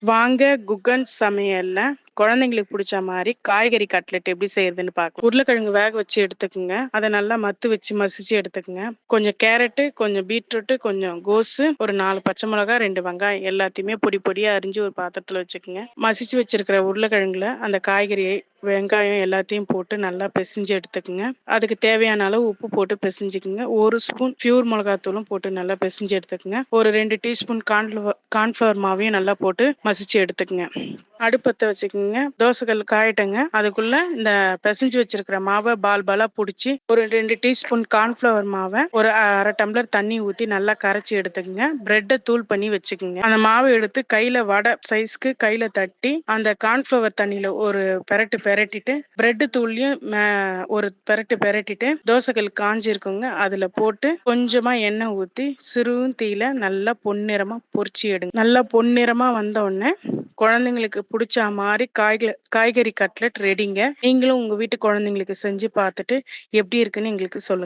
வாங்க குகன் சமையல்ல குழந்தைங்களுக்கு புடிச்ச மாரி காய்கறி கட்லெட் எப்படி செய்யறதுன்னு பார்க்கலாம். உருளைக்கிழங்கு வேக வச்சு எடுத்துக்கங்க. அத நல்லா மத்து வச்சு மசிச்சு எடுத்துக்கங்க. கொஞ்சம் கேரட்டு, கொஞ்சம் பீட்ரூட்டு, கொஞ்சம் கோஸு, ஒரு 4 பச்சை மிளகாய், 2 வெங்காயம் எல்லாத்தையுமே பொடி பொடியா அரிஞ்சு ஒரு பாத்திரத்துல வச்சுக்கங்க. மசிச்சு வச்சிருக்கிற உருளைக்கிழங்குல அந்த காய்கறி, வெங்காயம் எல்லாத்தையும் போட்டு நல்லா பெசஞ்சு எடுத்துக்கங்க. அதுக்கு தேவையான அளவு உப்பு போட்டு பெசஞ்சுக்குங்க. 1 ஸ்பூன் பியூர் மிளகாத்தூளும் போட்டு நல்லா பெசஞ்சு எடுத்துக்கங்க. ஒரு 2 டீஸ்பூன் கார்ன்ஃப்ளவர் மாவையும் நல்லா போட்டு மசிச்சு எடுத்துக்கங்க. அடுப்பத்த வச்சுக்கோங்க. தோசைக்கல் காயட்டுங்க. அதுக்குள்ள இந்த பெசஞ்சு வச்சிருக்கிற மாவை பால் பாலா புடிச்சு ஒரு 2 டீஸ்பூன் கார்ன்ஃப்ளவர் மாவை ஒரு அரை டம்ளர் தண்ணி ஊத்தி நல்லா கரைச்சி எடுத்துக்கங்க. பிரெட்டை தூள் பண்ணி வச்சுக்கோங்க. அந்த மாவை எடுத்து கையில வடை சைஸ்க்கு கையில தட்டி அந்த கார்ன்ஃப்ளவர் தண்ணியில ஒரு பெரட்டிட்டு பிரெட் தூள்லயும் ஒரு பெரட்டிட்டு தோசைக்கல் காஞ்சிருக்குங்க. அதுல போட்டு கொஞ்சமா எண்ணெய் ஊத்தி சிறும் தீயில நல்லா பொன்னிறமா பொரிச்சு எடுங்க. நல்லா பொன்னிறமா வந்த உடனே குழந்தைங்களுக்கு பிடிச்ச மாதிரி காய்கறி கட்லெட் ரெடிங்க. நீங்களும் உங்க வீட்டு குழந்தைங்களுக்கு செஞ்சு பார்த்துட்டு எப்படி இருக்குன்னு எங்களுக்கு சொல்லுங்க.